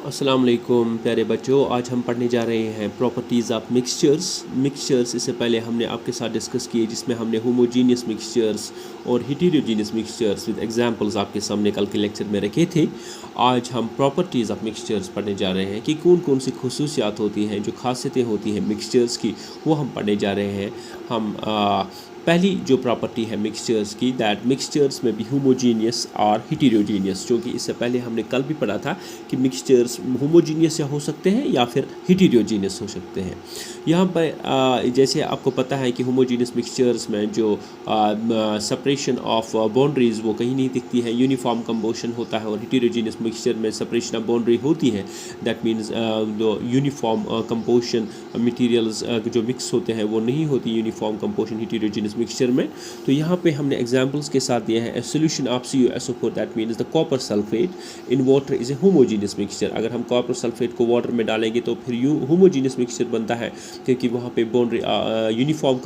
अस्सलाम वालेकुम प्यारे बच्चों, आज हम पढ़ने जा रहे हैं प्रॉपर्टीज़ ऑफ मिक्सचर्स। इससे पहले हमने आपके साथ डिस्कस किए जिसमें हमने होमोजीनियस मिक्सचर्स और हेटेरोजीनियस मिक्सचर्स विद एग्जांपल्स आपके सामने कल के लेक्चर में रखे थे। आज हम प्रॉपर्टीज़ ऑफ मिक्सचर्स पढ़ने जा रहे हैं कि कौन कौन सी खुसूसियात होती हैं, जो खासियतें होती हैं मिक्सचर्स की, वो हम पढ़ने जा रहे हैं। हम पहली जो प्रॉपर्टी है मिक्सचर्स की, दैट मिक्सचर्स में भी होमोजीनियस और हेटेरोजीनियस, जो कि इससे पहले हमने कल भी पढ़ा था कि मिक्सचर्स होमोजीनियस या हो सकते हैं या फिर हेटेरोजीनियस हो सकते हैं। यहाँ पर जैसे आपको पता है कि होमोजीनियस मिक्सचर्स में जो सेपरेशन ऑफ बाउंड्रीज वो कहीं नहीं दिखती है, यूनिफॉर्म कंबोशन होता है। और हेटेरोजीनियस मिक्सचर में सेपरेशन ऑफ बाउंड्री होती है, दैट मीन्स जो यूनिफॉर्म कंपोजिशन मटेरियल्स जो मिक्स होते हैं वो नहीं होती यूनिफॉर्म कंपोजिशन हेटेरोजीनियस मिक्सचर में। तो यहाँ पे हमने एग्जांपल्स के साथ दिया है, solution of CuSO4 that means the copper sulphate in water is a homogeneous mixture. अगर हम कॉपर सल्फेट को वाटर में डालेंगे तो फिर होमोजीनियस मिक्सचर बनता है, क्योंकि वहाँ पे बाउंड्री यूनिफॉर्म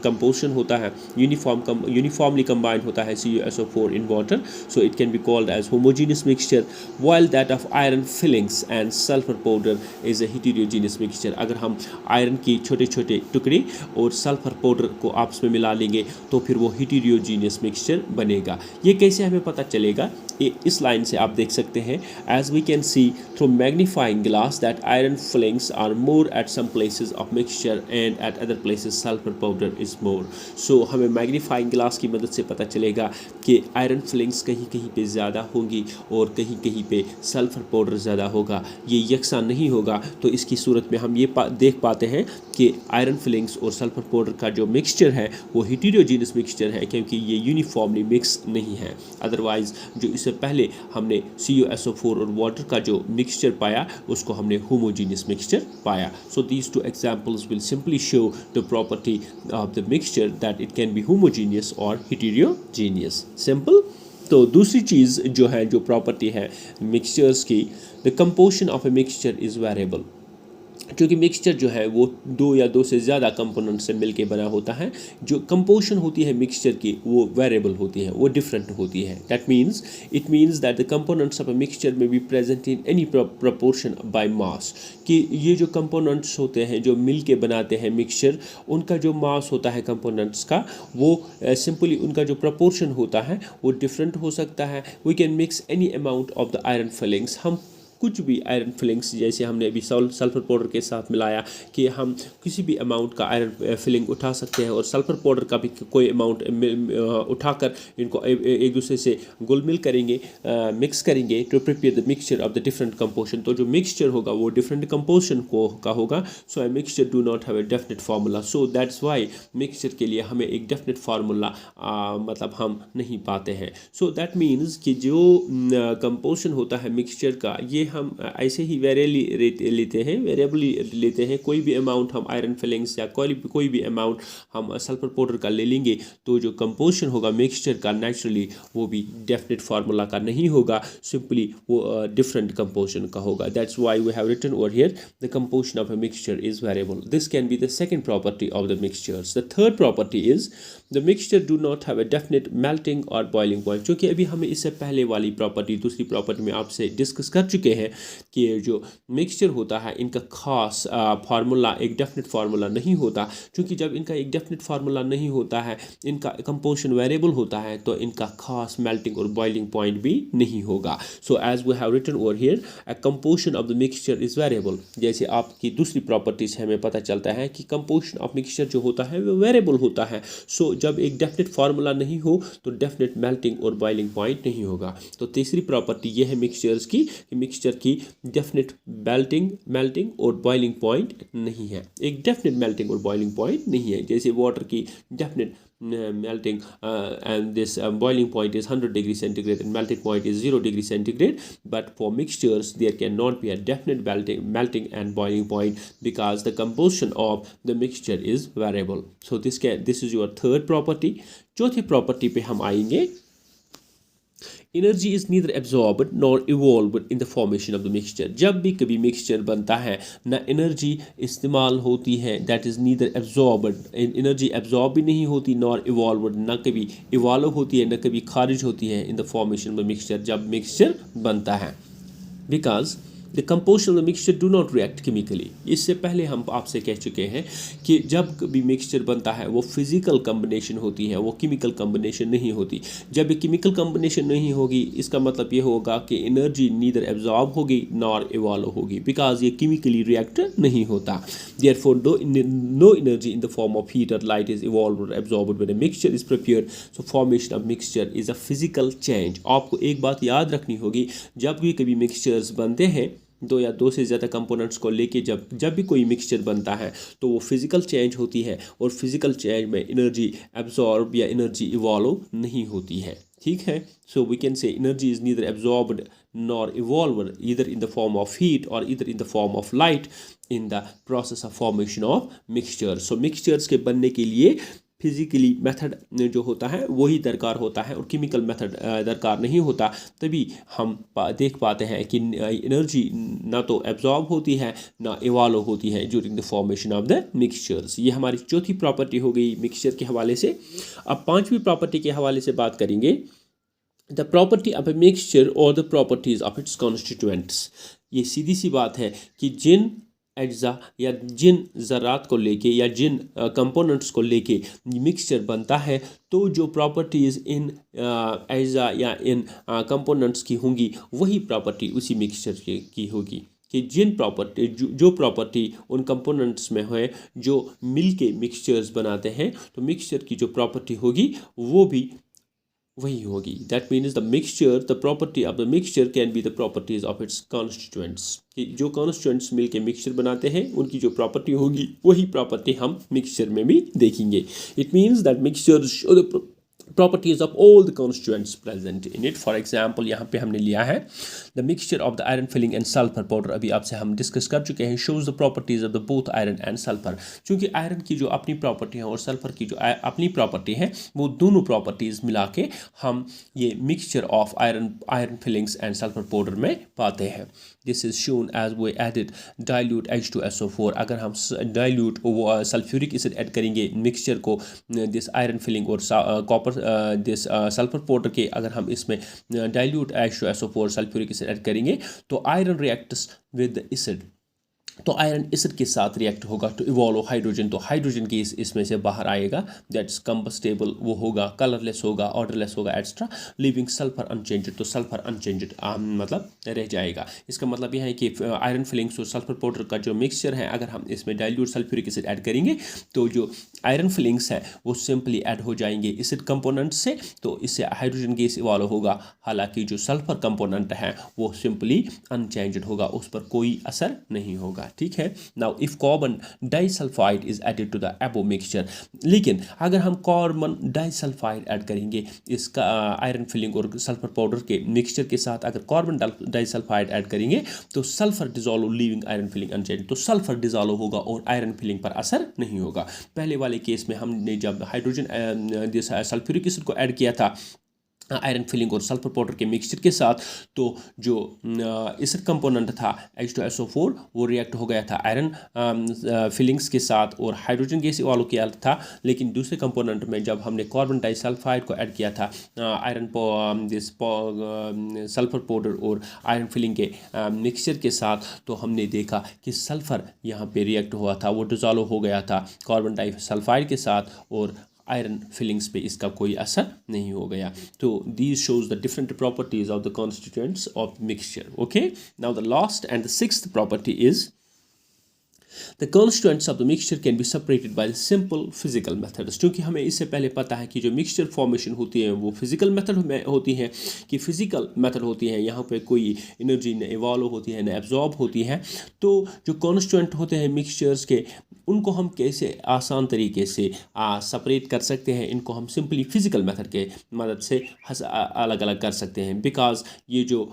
कंपोजिशन होता है, यूनिफॉर्मली कंबाइंड होता है CuSO4 in water, so it can be called as homogeneous mixture. while that of iron fillings and sulfur powder is a heterogeneous mixture। अगर हम आयरन की छोटे छोटे टुकड़े और सल्फर पाउडर को आपस में मिला लेंगे तो फिर वो heterogeneous मिक्सचर बनेगा। ये कैसे हमें पता चलेगा? ये इस लाइन से आप देख सकते हैं, as we can see through magnifying glass that iron fillings are more at some places of mixture and at other places sulfur powder is more। so हमें मैग्नीफाइंग ग्लास की मदद से पता चलेगा कि आयरन फिलिंग्स कहीं कहीं पे ज़्यादा होंगी और कहीं कहीं पे सल्फर पाउडर ज़्यादा होगा। ये यकसा नहीं होगा, तो इसकी सूरत में हम ये देख पाते हैं कि आयरन फिलिंग्स और सल्फर पाउडर का जो मिक्सचर है वो हेटेरोजीनियस मिक्सचर है, क्योंकि ये यूनिफॉर्मली मिक्स नहीं है। अदरवाइज जो इससे पहले हमने CuSO4 और वाटर का जो मिक्सचर पाया उसको हमने होमोजीनियस मिक्सचर पाया। So these two examples will simply show the property of the mixture that it can be homogeneous और हेटेरोजीनियस। सिंपल। तो दूसरी चीज़ जो है, जो प्रॉपर्टी है मिक्सचर्स की, the composition of a mixture is variable. क्योंकि मिक्सचर जो है वो दो या दो से ज़्यादा कंपोनेंट से मिलके बना होता है, जो कंपोजिशन होती है मिक्सचर की वो वेरिएबल होती है, वो डिफरेंट होती है। That means it means that the components of a mixture में be present in any proportion by mass. कि ये जो कंपोनेंट्स होते हैं जो मिल के बनाते हैं मिक्सचर, उनका जो मास होता है कंपोनेंट्स का, वो सिंपली उनका जो प्रपोर्शन होता है वो डिफरेंट हो सकता है। We can mix any amount of the iron filings. हम कुछ भी आयरन फिलिंग्स, जैसे हमने अभी सल्फर पाउडर के साथ मिलाया कि हम किसी भी अमाउंट का आयरन फिलिंग उठा सकते हैं और सल्फर पाउडर का भी कोई अमाउंट उठाकर इनको एक दूसरे से घुल मिल करेंगे, मिक्स करेंगे to prepare the mixture of the different composition. तो जो मिक्सचर होगा वो डिफरेंट कंपोजिशन का होगा। So a mixture do not have a definite formula, so that's why mixture के लिए हमें एक डेफिनेट फार्मूला मतलब हम नहीं पाते हैं। सो दैट मीन्स कि जो कंपोजिशन होता है मिक्सचर का, ये हम ऐसे ही वेरिएबली लेते हैं। कोई भी अमाउंट हम आयरन फिलिंग्स या कोई भी अमाउंट हम सल्फर पाउडर का ले लेंगे तो जो कंपोजिशन होगा मिक्सचर का नेचुरली वो भी डेफिनेट फार्मूला का नहीं होगा, सिंपली वो डिफरेंट कंपोजिशन का होगा। That's why we have written over here the composition of a mixture is variable. This can be the second property of the mixtures. The third property is the mixture do not have a definite melting और boiling point. क्योंकि अभी हमें इससे पहले वाली property, दूसरी property में आपसे डिस्कस कर चुके हैं कि जो मिक्सचर होता है इनका खास फार्मूला, एक डेफिनेट फार्मूला नहीं होता। क्योंकि जब इनका एक डेफिनेट फार्मूला नहीं होता है, इनका कंपोजिशन वेरिएबल होता है, तो इनका खास मेल्टिंग और बॉइलिंग पॉइंट भी नहीं होगा। So as we have written over here, a composition of the mixture is variable. जैसे आपकी दूसरी प्रॉपर्टी से हमें पता चलता है कि कंपोजिशन ऑफ मिक्सचर जो होता है वो वेरिएबल होता है। सो जब एक डेफिनेट फार्मूला नहीं हो तो डेफिनेट मेल्टिंग और बॉइलिंग पॉइंट नहीं होगा। तो तीसरी प्रॉपर्टी ये है मिक्सचर्स की, मिक्सचर की डेफिनेट मेल्टिंग और बॉइलिंग पॉइंट नहीं है। एक डेफिनेट मेल्टिंग और बॉइलिंग पॉइंट नहीं है। जैसे वाटर की definite melting and this boiling point is 100 degree centigrade and melting point is 0 degree centigrade, but for mixtures there cannot be a definite melting and boiling point because the composition of the mixture is variable. So this is your third property. चौथी property पे हम आएंगे, energy is neither absorbed nor evolved in the formation of the mixture. जब भी कभी mixture बनता है ना एनर्जी इस्तेमाल होती है, that is neither absorbed, energy absorb भी नहीं होती, नॉर इवॉल्व्ड, ना कभी इवॉल्व होती है ना कभी खारिज होती है in the formation of the mixture, जब मिक्सचर बनता है। Because the composition of the mixture do not react chemically. इससे पहले हम आपसे कह चुके हैं कि जब भी मिक्सचर बनता है वो फिजिकल कम्बिनेशन होती है, वो केमिकल कम्बिनेशन नहीं होती। जब ये केमिकल कम्बिनेशन नहीं होगी इसका मतलब ये होगा कि एनर्जी नीदर एब्जॉर्ब होगी नॉर इवॉल्व होगी, बिकॉज ये केमिकली रिएक्ट नहीं होता। Therefore no energy in the form of heat और लाइट इज इवॉल्व और absorbed when a mixture is prepared. So formation of mixture is a physical change. आपको एक बात याद रखनी होगी, जब भी कभी मिक्सचर्स बनते हैं दो या दो से ज़्यादा कंपोनेंट्स को लेके जब भी कोई मिक्सचर बनता है तो वो फिजिकल चेंज होती है, और फिजिकल चेंज में एनर्जी एब्जॉर्ब या एनर्जी इवॉल्व नहीं होती है। ठीक है, so we can say energy is neither absorbed nor evolve either in the form of heat और either in the form of light in the process of formation of mixture. So mixtures के बनने के लिए physically method जो होता है वही दरकार होता है और केमिकल मेथड दरकार नहीं होता। तभी हम देख पाते हैं कि एनर्जी ना तो एब्जॉर्ब होती है ना इवॉल्व होती है during the formation of the mixtures. ये हमारी चौथी प्रॉपर्टी हो गई मिक्सचर के हवाले से। अब पांचवी प्रॉपर्टी के हवाले से बात करेंगे, the property of a mixture और the properties of its constituents. ये सीधी सी बात है कि जिन अज्जा या जिन ज़रात को लेके या जिन कंपोनेंट्स को लेके मिक्सचर बनता है तो जो प्रॉपर्टीज़ इन अज्जा या इन कंपोनेंट्स की होंगी वही प्रॉपर्टी उसी मिक्सचर की होगी। कि जिन प्रॉपर्टी जो प्रॉपर्टी उन कंपोनेंट्स में है जो मिल के मिक्सचर्स बनाते हैं तो मिक्सचर की जो प्रॉपर्टी होगी वो भी वही होगी। That means the mixture, the property of the mixture can be the properties of its constituents. जो कॉन्स्टिट्यूएंट्स मिलके मिक्सचर बनाते हैं उनकी जो प्रॉपर्टी होगी वही प्रॉपर्टी हम मिक्सचर में भी देखेंगे। It means that mixture show the properties of all the constituents present in it. For example यहाँ पे हमने लिया है the mixture of the iron filling and sulfur powder, अभी आपसे हम डिस्कस कर चुके हैं, shows the properties of the both iron and sulfur। चूँकि आयरन की जो अपनी प्रॉपर्टी है और सल्फर की जो अपनी प्रॉपर्टी है वो दोनों प्रॉपर्टीज़ मिला के हम ये mixture of iron filings and sulphur powder में पाते हैं। This is shown as we added dilute H2SO4। अगर हम डाइल्यूट सल्फ्यूरिक एसिड ऐड करेंगे मिक्सचर को दिस आयरन फिलिंग और कॉपर दिस सल्फर पाउडर के, अगर हम इसमें dilute H2SO4 sulphuric acid add करेंगे तो आयरन रिएक्ट्स विद एसिड, तो आयरन एसिड के साथ रिएक्ट होगा टू इवॉल्व हाइड्रोजन, तो हाइड्रोजन गैस इसमें से बाहर आएगा, दैट्स कंबस्टेबल, वो होगा कलरलेस होगा ऑर्डरलेस होगा एक्स्ट्रा, लिविंग सल्फर अनचेंज्ड, तो सल्फर अनचेंज्ड मतलब रह जाएगा। इसका मतलब यह है कि आयरन फिलिंग्स और सल्फर पाउडर का जो मिक्सचर है अगर हम इसमें डाइल्यूट सल्फ्यूरिक एसिड ऐड करेंगे तो जो आयरन फिलिंग्स हैं वो सिंपली ऐड हो जाएंगे एसिड कंपोनेंट से, तो इससे हाइड्रोजन गैस इवॉल्व होगा। हालांकि जो सल्फर कंपोनेंट है वो सिंपली अनचेंज्ड होगा, उस पर कोई असर नहीं होगा। ठीक है, now if carbon disulphide is added to the above mixture, लेकिन अगर हम कार्बन डाइसल्फाइड ऐड करेंगे इसका आयरन फिलिंग और सल्फर पाउडर के मिक्सचर के साथ, अगर कार्बन डाइसल्फाइड ऐड करेंगे तो sulphur dissolve leaving iron filing unchanged, तो सल्फर डिजॉल्व होगा और आयरन फिलिंग पर असर नहीं होगा। पहले वाले केस में हमने जब हाइड्रोजन सल्फ्यूरिक एसिड को ऐड किया था आयरन फिलिंग और सल्फर पाउडर के मिक्सचर के साथ, तो जो एसिड कंपोनेंट था H2SO4 वो रिएक्ट हो गया था आयरन फिलिंग्स के साथ और हाइड्रोजन गैस इवॉल्व किया था। लेकिन दूसरे कंपोनेंट में जब हमने कार्बन डाइसल्फाइड को ऐड किया था आयरन दिस सल्फर पाउडर और आयरन फिलिंग के मिक्सचर के साथ, तो हमने देखा कि सल्फर यहाँ पे रिएक्ट हुआ था, वो डिजॉल्व हो गया था कार्बन डाइसल्फाइड के साथ और आयरन फिलिंग्स पे इसका कोई असर नहीं हो गया। तो these shows the different properties of the constituents of mixture. Okay, now the last and the sixth property is The constituents of the mixture can be separated by simple physical methods। क्योंकि हमें इससे पहले पता है कि जो mixture formation होती है वो फिजिकल मेथड में होती है, कि फिजिकल मेथड होती है, यहाँ पे कोई एनर्जी न इवॉल्व होती है न एब्जॉर्ब होती है। तो जो कॉन्स्टिट्यूएंट होते हैं मिक्सचर्स के उनको हम कैसे आसान तरीके से सेपरेट कर सकते हैं, इनको हम सिंपली फिजिकल मेथड के मदद से अलग अलग कर सकते हैं। बिकॉज ये जो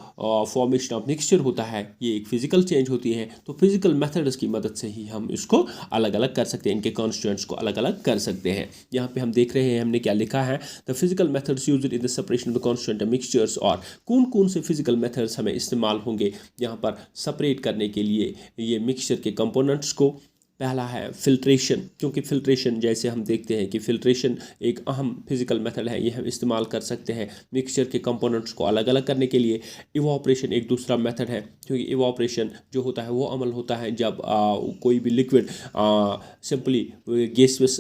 फॉर्मेशन ऑफ मिक्सचर होता है ये एक फिजिकल चेंज होती है, तो फिजिकल मेथड्स की मदद से ही हम इसको अलग अलग कर सकते हैं, इनके कॉन्स्टिट्यूएंट्स को अलग अलग कर सकते हैं। यहाँ पे हम देख रहे हैं हमने क्या लिखा है, the physical methods used in the separation of the constituent mixtures, और कौन कौन से फिजिकल मेथड्स हमें इस्तेमाल होंगे यहाँ पर सेपरेट करने के लिए ये मिक्सचर के कंपोनेंट्स को पहला है फिल्ट्रेशन, क्योंकि फिल्ट्रेशन जैसे हम देखते हैं कि फिल्ट्रेशन एक अहम फिजिकल मेथड है, ये हम इस्तेमाल कर सकते हैं मिक्सचर के कंपोनेंट्स को अलग अलग करने के लिए। इवापोरेशन एक दूसरा मेथड है, क्योंकि इवापोरेशन जो होता है वो अमल होता है जब कोई भी लिक्विड सिंपली गैसियस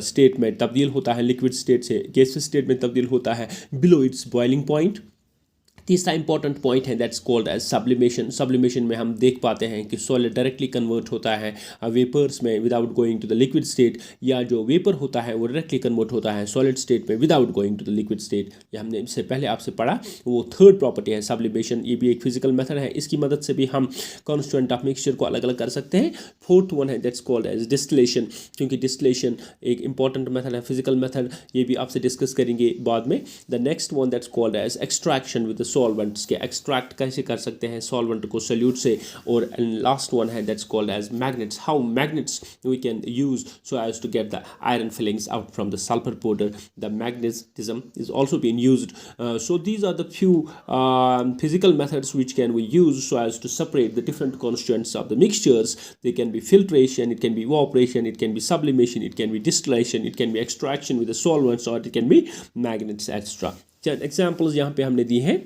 स्टेट में तब्दील होता है, लिक्विड स्टेट से गैसियस स्टेट में तब्दील होता है बिलो इट्स बॉइलिंग पॉइंट। तीसरा इंपॉर्टेंट पॉइंट है that's called as sublimation. Sublimation में हम देख पाते हैं कि सॉलिड डायरेक्टली कन्वर्ट होता है वेपर्स में without going to the liquid state, या जो वेपर होता है वो डायरेक्टली कन्वर्ट होता है सॉलिड स्टेट में without going to the liquid state. ये हमने इससे पहले आपसे पढ़ा, वो थर्ड प्रॉपर्टी है सब्लिमेशन। ये भी एक फिजिकल मेथड है, इसकी मदद से भी हम कॉन्स्टिट्यूएंट ऑफ मिक्सचर को अलग अलग कर सकते हैं। फोर्थ वन है दैट्स कॉल्ड एज डिस्टिलेशन, क्योंकि डिस्टिलेशन एक इंपॉर्टेंट मेथड है, फिजिकल मेथड, ये भी आपसे डिस्कस करेंगे बाद में। The next one that's called as extraction with solvents, के एक्सट्रैक्ट कैसे कर सकते हैं सॉल्वेंट को सोल्यूट से। और लास्ट वन है that's called as magnets, how magnets we can use so as to get the iron filings out from the sulphur powder. The magnetism is also been used. So these are the few physical methods which can we use so as to separate the different constituents of the mixtures. They can be filtration, it can be evaporation, it can be sublimation, it can be distillation, it can be extraction with the solvents, or it can be magnets etc. Examples यहाँ पे हमने दी हैं।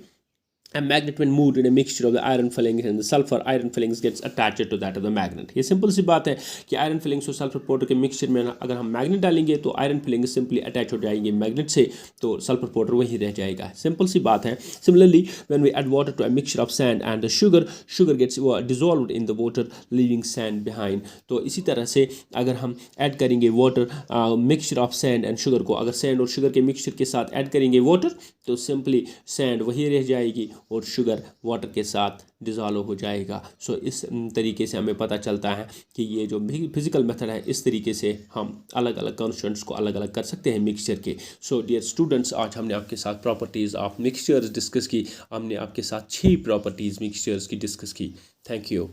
A magnet when moved in a mixture of the iron fillings and the sulfur, iron fillings gets attached to that of the magnet. ये simple सी बात है कि iron filings और सल्फर पाउडर के मिक्सचर में अगर हम मैग्नेट डालेंगे तो आयरन फिलिंग सिंपली अटैच हो जाएंगे मैग्नेट से, तो सल्फर पाउडर वहीं रह जाएगा। सिंपल सी बात है। Similarly when we add water to a mixture of sand and the sugar, sugar gets dissolved in the water leaving sand behind. तो इसी तरह से अगर हम ऐड करेंगे water mixture of sand and sugar को, अगर सैंड और शुगर के मिक्सचर के साथ ऐड करेंगे वाटर तो सिंपली सैंड वहीं रह जाएगी और शुगर वाटर के साथ डिज़ोल्व हो जाएगा। सो इस तरीके से हमें पता चलता है कि ये जो फिजिकल मेथड है, इस तरीके से हम अलग अलग कॉन्स्टिट्यूएंट्स को अलग अलग कर सकते हैं मिक्सचर के। सो डियर स्टूडेंट्स, आज हमने आपके साथ प्रॉपर्टीज़ ऑफ मिक्सचर्स डिस्कस की, हमने आपके साथ 6 प्रॉपर्टीज़ मिक्सचर्स की डिस्कस की। Thank you.